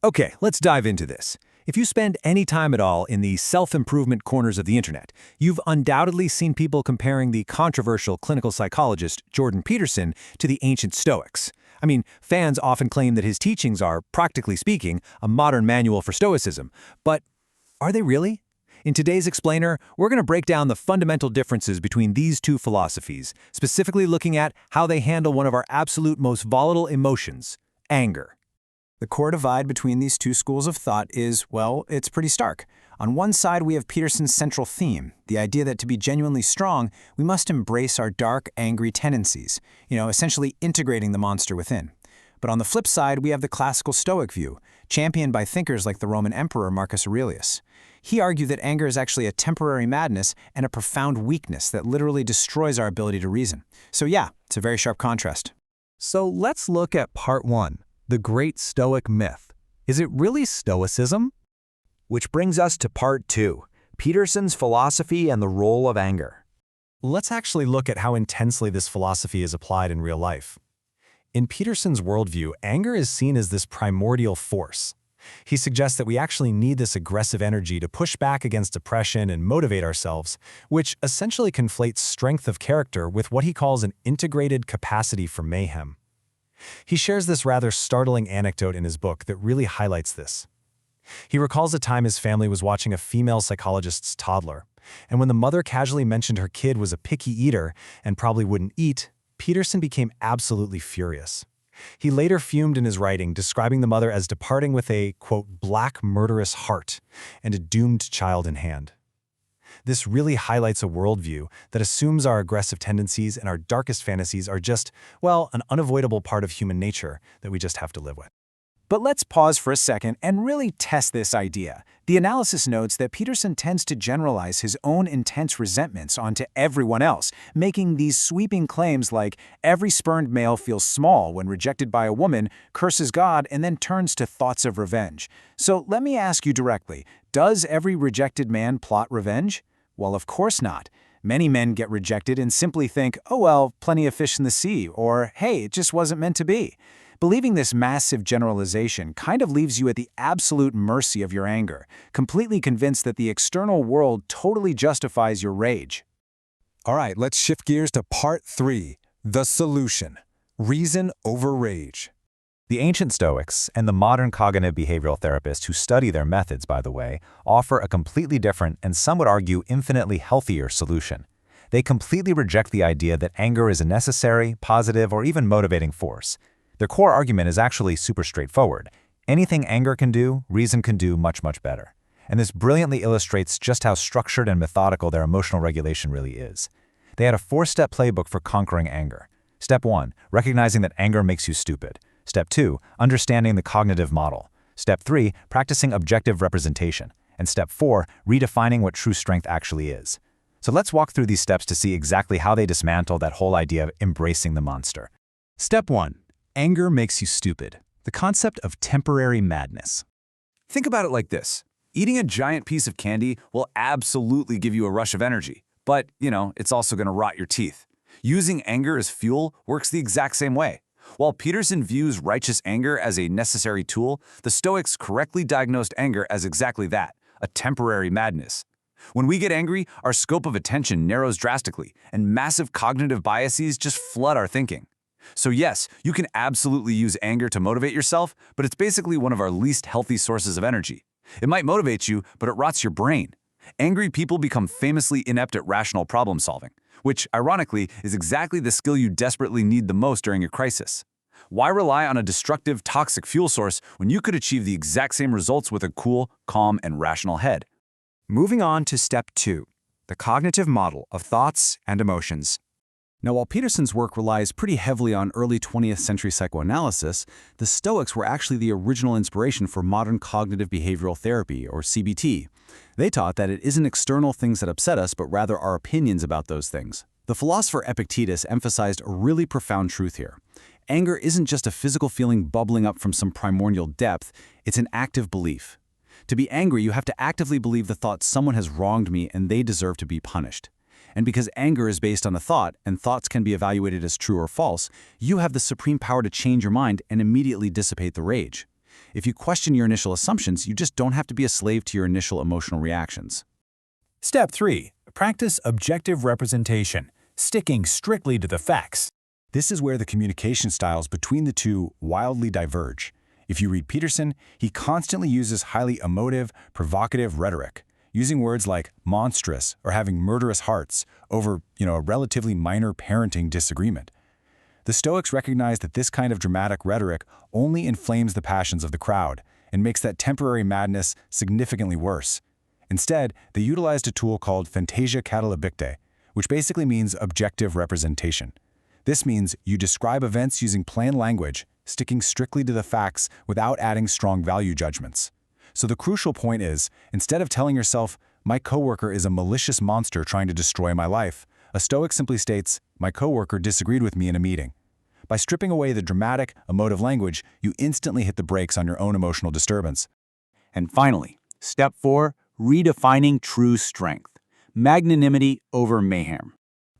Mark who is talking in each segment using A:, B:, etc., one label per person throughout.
A: Okay, let's dive into this. If you spend any time at all in the self-improvement corners of the internet, you've undoubtedly seen people comparing the controversial clinical psychologist Jordan Peterson to the ancient Stoics. I mean, fans often claim that his teachings are, practically speaking, a modern manual for Stoicism. But are they really? In today's Explainer, we're going to break down the fundamental differences between these two philosophies, specifically looking at how they handle one of our absolute most volatile emotions, anger.
B: The core divide between these two schools of thought is, well, it's pretty stark. On one side, we have Peterson's central theme, the idea that to be genuinely strong, we must embrace our dark, angry tendencies, essentially integrating the monster within. But on the flip side, we have the classical Stoic view, championed by thinkers like the Roman Emperor Marcus Aurelius. He argued that anger is actually a temporary madness and a profound weakness that literally destroys our ability to reason. So yeah, it's a very sharp contrast.
A: So let's look at part 1. The great Stoic myth. Is it really Stoicism?
C: Which brings us to part 2, Peterson's philosophy and the role of anger.
A: Let's actually look at how intensely this philosophy is applied in real life. In Peterson's worldview, anger is seen as this primordial force. He suggests that we actually need this aggressive energy to push back against oppression and motivate ourselves, which essentially conflates strength of character with what he calls an integrated capacity for mayhem. He shares this rather startling anecdote in his book that really highlights this. He recalls a time his family was watching a female psychologist's toddler, and when the mother casually mentioned her kid was a picky eater and probably wouldn't eat, Peterson became absolutely furious. He later fumed in his writing, describing the mother as departing with a, quote, black murderous heart and a doomed child in hand. This really highlights a worldview that assumes our aggressive tendencies and our darkest fantasies are just, well, an unavoidable part of human nature that we just have to live with.
B: But let's pause for a second and really test this idea. The analysis notes that Peterson tends to generalize his own intense resentments onto everyone else, making these sweeping claims like every spurned male feels small when rejected by a woman, curses God, and then turns to thoughts of revenge. So let me ask you directly, does every rejected man plot revenge? Well, of course not. Many men get rejected and simply think, oh well, plenty of fish in the sea, or hey, it just wasn't meant to be. Believing this massive generalization kind of leaves you at the absolute mercy of your anger, completely convinced that the external world totally justifies your rage.
D: All right, let's shift gears to part 3, the solution. Reason over rage.
C: The ancient Stoics, and the modern cognitive behavioral therapists who study their methods, by the way, offer a completely different and some would argue infinitely healthier solution. They completely reject the idea that anger is a necessary, positive, or even motivating force. Their core argument is actually super straightforward. Anything anger can do, reason can do much, much better. And this brilliantly illustrates just how structured and methodical their emotional regulation really is. They had a 4-step playbook for conquering anger. Step 1, recognizing that anger makes you stupid. Step 2, understanding the cognitive model. Step 3, practicing objective representation. And Step 4, redefining what true strength actually is. So let's walk through these steps to see exactly how they dismantle that whole idea of embracing the monster.
B: Step 1. Anger makes you stupid. The concept of temporary madness. Think about it like this. Eating a giant piece of candy will absolutely give you a rush of energy, but, it's also going to rot your teeth. Using anger as fuel works the exact same way. While Peterson views righteous anger as a necessary tool, the Stoics correctly diagnosed anger as exactly that, a temporary madness. When we get angry, our scope of attention narrows drastically, and massive cognitive biases just flood our thinking. So yes, you can absolutely use anger to motivate yourself, but it's basically one of our least healthy sources of energy. It might motivate you, but it rots your brain. Angry people become famously inept at rational problem solving, which, ironically, is exactly the skill you desperately need the most during a crisis. Why rely on a destructive, toxic fuel source when you could achieve the exact same results with a cool, calm, and rational head? Moving on to Step 2, the cognitive model of thoughts and emotions. Now, while Peterson's work relies pretty heavily on early 20th century psychoanalysis, the Stoics were actually the original inspiration for modern cognitive behavioral therapy, or CBT. They taught that it isn't external things that upset us, but rather our opinions about those things. The philosopher Epictetus emphasized a really profound truth here. Anger isn't just a physical feeling bubbling up from some primordial depth, it's an active belief. To be angry, you have to actively believe the thought someone has wronged me and they deserve to be punished. And because anger is based on a thought, and thoughts can be evaluated as true or false, you have the supreme power to change your mind and immediately dissipate the rage. If you question your initial assumptions, you just don't have to be a slave to your initial emotional reactions.
E: Step 3. Practice objective representation, sticking strictly to the facts.
C: This is where the communication styles between the two wildly diverge. If you read Peterson, he constantly uses highly emotive, provocative rhetoric, using words like monstrous or having murderous hearts over, a relatively minor parenting disagreement. The Stoics recognize that this kind of dramatic rhetoric only inflames the passions of the crowd and makes that temporary madness significantly worse. Instead, they utilized a tool called fantasia catalybicte, which basically means objective representation. This means you describe events using plain language, sticking strictly to the facts without adding strong value judgments. So the crucial point is, instead of telling yourself, my coworker is a malicious monster trying to destroy my life, a Stoic simply states, my coworker disagreed with me in a meeting. By stripping away the dramatic, emotive language, you instantly hit the brakes on your own emotional disturbance.
B: And finally, step 4, redefining true strength. Magnanimity over mayhem.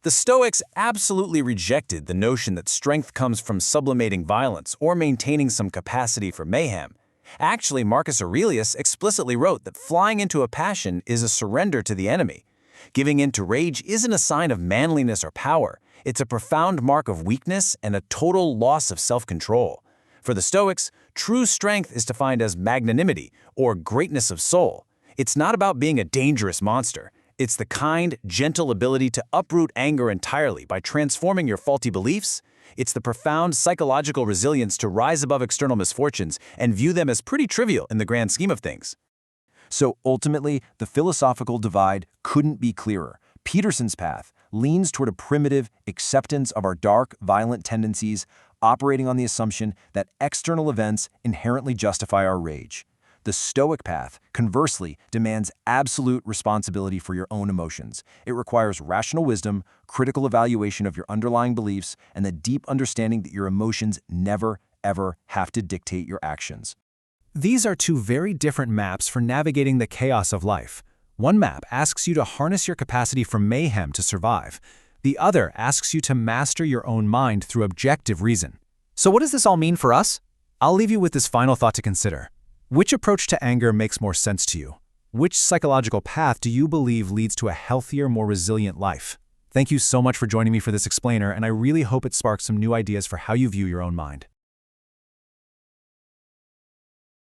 A: The Stoics absolutely rejected the notion that strength comes from sublimating violence or maintaining some capacity for mayhem. Actually, Marcus Aurelius explicitly wrote that flying into a passion is a surrender to the enemy. Giving in to rage isn't a sign of manliness or power. It's a profound mark of weakness and a total loss of self-control. For the Stoics, true strength is defined as magnanimity or greatness of soul. It's not about being a dangerous monster. It's the kind, gentle ability to uproot anger entirely by transforming your faulty beliefs. It's the profound psychological resilience to rise above external misfortunes and view them as pretty trivial in the grand scheme of things.
C: So ultimately, the philosophical divide couldn't be clearer. Peterson's path leans toward a primitive acceptance of our dark, violent tendencies, operating on the assumption that external events inherently justify our rage. The Stoic path, conversely, demands absolute responsibility for your own emotions. It requires rational wisdom, critical evaluation of your underlying beliefs, and the deep understanding that your emotions never, ever have to dictate your actions.
E: These are two very different maps for navigating the chaos of life. One map asks you to harness your capacity for mayhem to survive. The other asks you to master your own mind through objective reason. So what does this all mean for us? I'll leave you with this final thought to consider. Which approach to anger makes more sense to you? Which psychological path do you believe leads to a healthier, more resilient life? Thank you so much for joining me for this explainer, and I really hope it sparks some new ideas for how you view your own mind.